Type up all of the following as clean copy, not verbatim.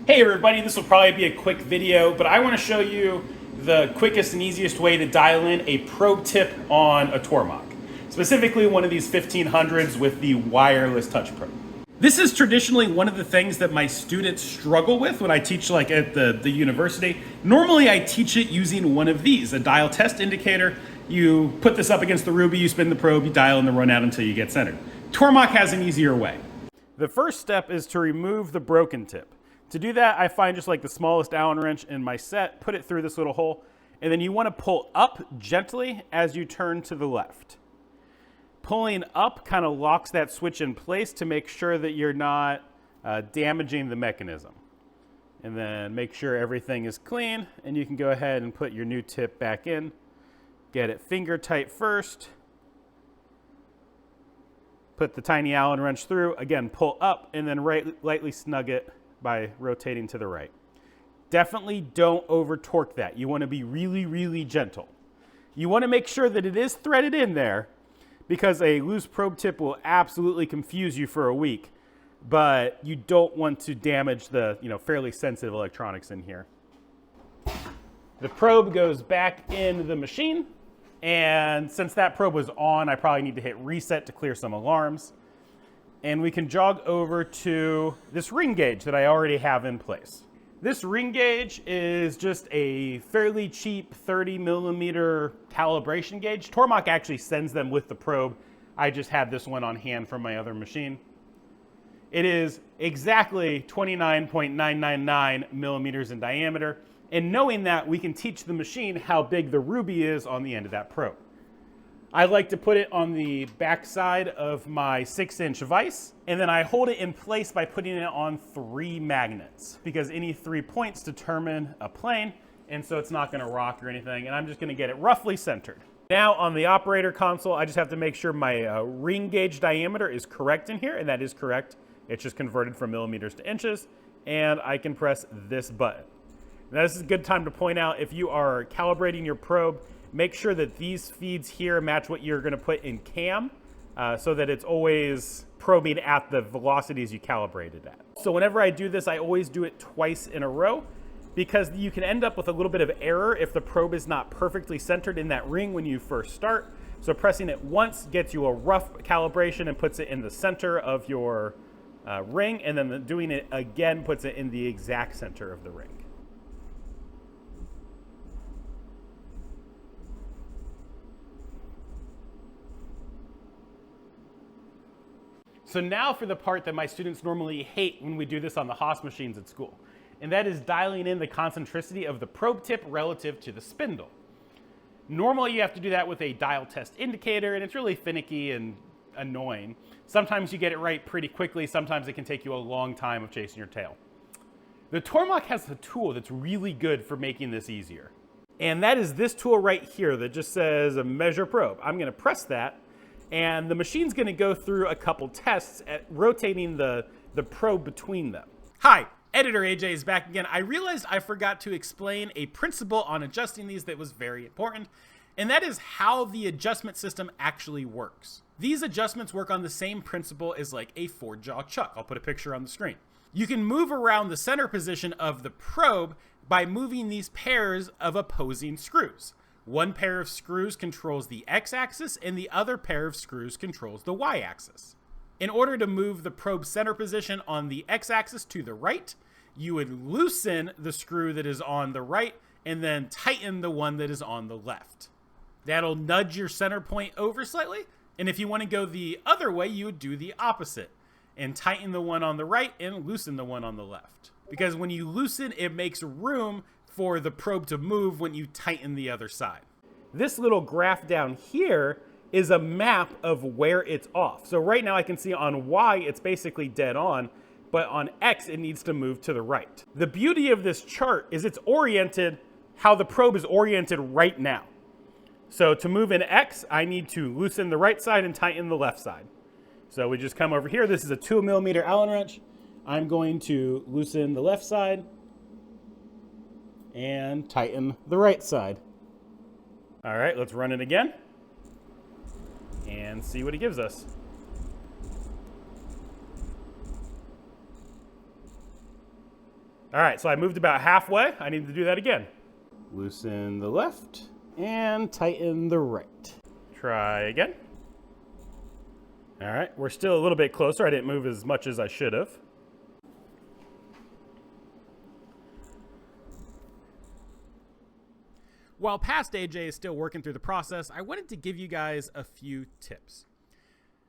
Hey everybody, this will probably be a quick video, but I want to show you the quickest and easiest way to dial in a probe tip on a Tormach. Specifically one of these 1500s with the wireless touch probe. This is traditionally one of the things that my students struggle with when I teach like at the university. Normally I teach it using one of these, a dial test indicator. You put this up against the ruby, you spin the probe, you dial in the run out until you get centered. Tormach has an easier way. The first step is to remove the broken tip. To do that, I find just like the smallest Allen wrench in my set, put it through this little hole, and then you want to pull up gently as you turn to the left. Pulling up kind of locks that switch in place to make sure that you're not damaging the mechanism. And then make sure everything is clean, and you can go ahead and put your new tip back in. Get it finger tight first. Put the tiny Allen wrench through, again pull up, and then lightly snug it by rotating to the right. Definitely don't over torque that. You want to be really, really gentle. You want to make sure that it is threaded in there because a loose probe tip will absolutely confuse you for a week, but you don't want to damage the fairly sensitive electronics in here. The probe goes back in the machine, and since that probe was on, I probably need to hit reset to clear some alarms. And we can jog over to this ring gauge that I already have in place. This ring gauge is just a fairly cheap 30 millimeter calibration gauge. Tormach actually sends them with the probe. I just had this one on hand from my other machine. It is exactly 29.999 millimeters in diameter. And knowing that, we can teach the machine how big the ruby is on the end of that probe. I like to put it on the back side of my 6-inch vise, and then I hold it in place by putting it on 3 magnets, because any 3 points determine a plane, and so it's not going to rock or anything, and I'm just going to get it roughly centered. Now on the operator console, I just have to make sure my ring gauge diameter is correct in here, and that is correct. It's just converted from millimeters to inches, and I can press this button. Now this is a good time to point out, if you are calibrating your probe, make sure that these feeds here match what you're going to put in cam so that it's always probing at the velocities you calibrated at. So whenever I do this, I always do it twice in a row because you can end up with a little bit of error if the probe is not perfectly centered in that ring when you first start. So pressing it once gets you a rough calibration and puts it in the center of your ring, and then doing it again puts it in the exact center of the ring. So now for the part that my students normally hate when we do this on the Haas machines at school, and that is dialing in the concentricity of the probe tip relative to the spindle. Normally you have to do that with a dial test indicator, and it's really finicky and annoying. Sometimes you get it right pretty quickly, sometimes it can take you a long time of chasing your tail. The Tormach has a tool that's really good for making this easier. And that is this tool right here that just says a measure probe. I'm going to press that, and the machine's going to go through a couple tests at rotating the probe between them. Hi, Editor AJ is back again. I realized I forgot to explain a principle on adjusting these that was very important, and that is how the adjustment system actually works. These adjustments work on the same principle as like a 4-jaw chuck. I'll put a picture on the screen. You can move around the center position of the probe by moving these pairs of opposing screws. One pair of screws controls the x-axis and the other pair of screws controls the y-axis. In order to move the probe center position on the x-axis to the right, you would loosen the screw that is on the right and then tighten the one that is on the left. That'll nudge your center point over slightly, and if you want to go the other way, you would do the opposite and tighten the one on the right and loosen the one on the left. Because when you loosen, it makes room for the probe to move when you tighten the other side. This little graph down here is a map of where it's off. So right now I can see on Y it's basically dead on, but on X it needs to move to the right. The beauty of this chart is it's oriented how the probe is oriented right now. So to move in X, I need to loosen the right side and tighten the left side. So we just come over here. This is a 2 millimeter Allen wrench. I'm going to loosen the left side and tighten the right side. All right, let's run it again and see what it gives us. All right, so I moved about halfway. I need to do that again. Loosen the left and tighten the right. Try again. All right, we're still a little bit closer. I didn't move as much as I should have. While past AJ is still working through the process, I wanted to give you guys a few tips.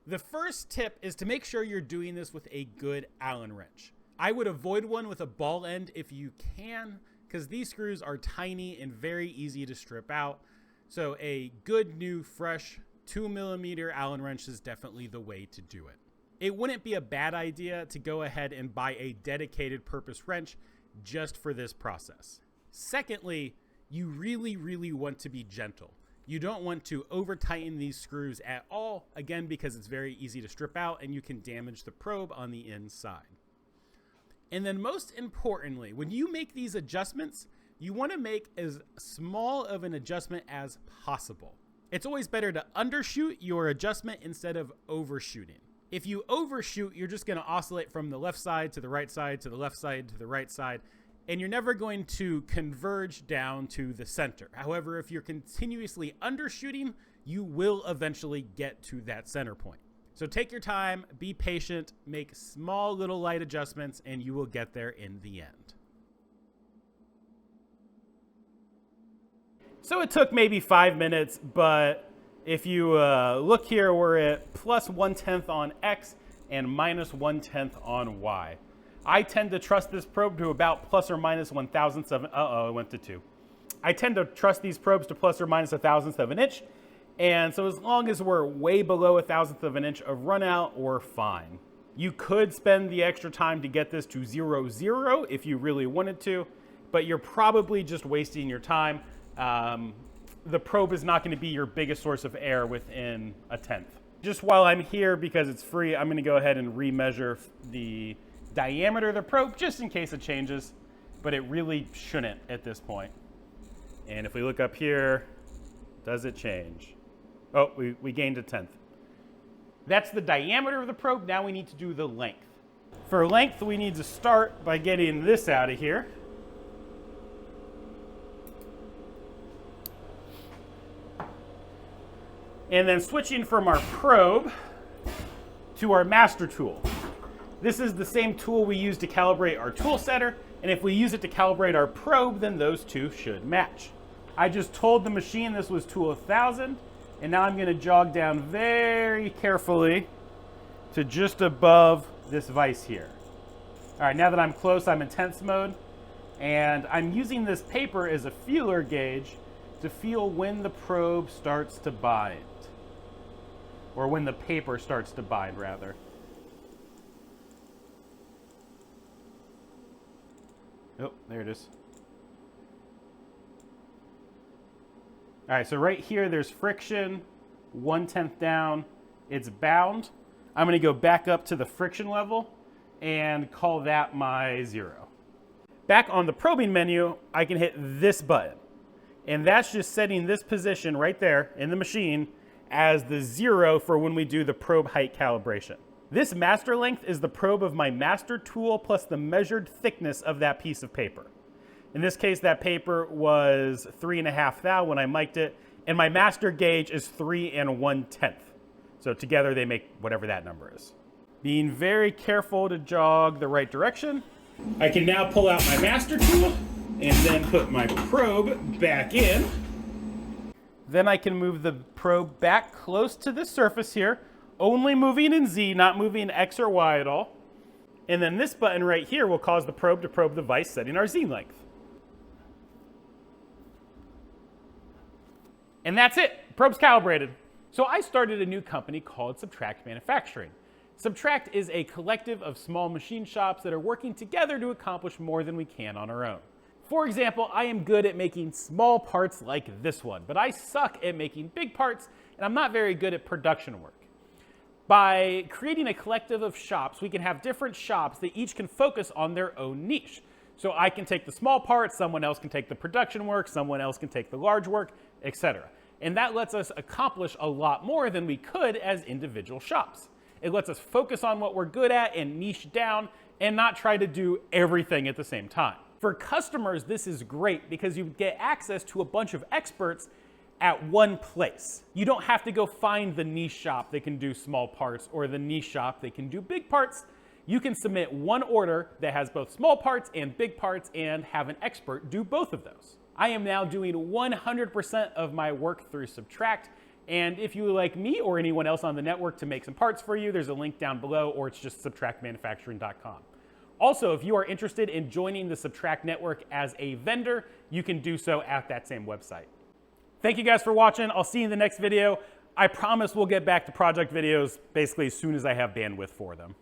The first tip is to make sure you're doing this with a good Allen wrench. I would avoid one with a ball end if you can, because these screws are tiny and very easy to strip out. So a good, new, fresh 2mm Allen wrench is definitely the way to do it. It wouldn't be a bad idea to go ahead and buy a dedicated purpose wrench just for this process. Secondly, you really want to be gentle. You don't want to over tighten these screws at all, again, because it's very easy to strip out and you can damage the probe on the inside. And then most importantly, when you make these adjustments, you want to make as small of an adjustment as possible. It's always better to undershoot your adjustment instead of overshooting. If you overshoot, you're just going to oscillate from the left side to the right side to the left side to the right side, and you're never going to converge down to the center. However, if you're continuously undershooting, you will eventually get to that center point. So take your time, be patient, make small little light adjustments, and you will get there in the end. So it took maybe 5 minutes, but if you look here, we're at plus 1/10 on X and minus 1/10 on Y. I tend to trust this probe to about plus or minus 1,000th of, it went to 2. I tend to trust these probes to plus or minus 1,000th of an inch. And so as long as we're way below 1,000th of an inch of run out, we're fine. You could spend the extra time to get this to 0, if you really wanted to, but you're probably just wasting your time. The probe is not going to be your biggest source of error within 1/10. Just while I'm here, because it's free, I'm going to go ahead and remeasure the diameter of the probe just in case it changes, but it really shouldn't at this point. And if we look up here, does it change? Oh, we gained 1/10. That's the diameter of the probe. Now we need to do the length. For length, we need to start by getting this out of here. And then switching from our probe to our master tool. This is the same tool we use to calibrate our tool setter, and if we use it to calibrate our probe, then those two should match. I just told the machine this was tool 1000, and now I'm going to jog down very carefully to just above this vise here. All right, now that I'm close, I'm in tense mode, and I'm using this paper as a feeler gauge to feel when the probe starts to bind, or when the paper starts to bind, rather. Oh, there it is. All right, so right here, there's friction, 1/10 down, it's bound. I'm gonna go back up to the friction level and call that my 0. Back on the probing menu, I can hit this button. And that's just setting this position right there in the machine as the 0 for when we do the probe height calibration. This master length is the probe of my master tool plus the measured thickness of that piece of paper. In this case, that paper was 3.5 thou when I mic'd it, and my master gauge is 3 1/10. So together they make whatever that number is. Being very careful to jog the right direction, I can now pull out my master tool and then put my probe back in. Then I can move the probe back close to the surface here, only moving in Z, not moving X or Y at all. And then this button right here will cause the probe to probe the vise, setting our Z length. And that's it, probe's calibrated. So I started a new company called Subtract Manufacturing. Subtract is a collective of small machine shops that are working together to accomplish more than we can on our own. For example, I am good at making small parts like this one, but I suck at making big parts, and I'm not very good at production work. By creating a collective of shops, we can have different shops that each can focus on their own niche. So I can take the small parts, someone else can take the production work, someone else can take the large work, etc. And that lets us accomplish a lot more than we could as individual shops. It lets us focus on what we're good at and niche down and not try to do everything at the same time. For customers, this is great because you get access to a bunch of experts at one place. You don't have to go find the niche shop that can do small parts or the niche shop that can do big parts. You can submit one order that has both small parts and big parts and have an expert do both of those. I am now doing 100% of my work through Subtract, and if you would like me or anyone else on the network to make some parts for you, there's a link down below, or it's just subtractmanufacturing.com. Also, if you are interested in joining the Subtract network as a vendor, you can do so at that same website. Thank you guys for watching. I'll see you in the next video. I promise we'll get back to project videos basically as soon as I have bandwidth for them.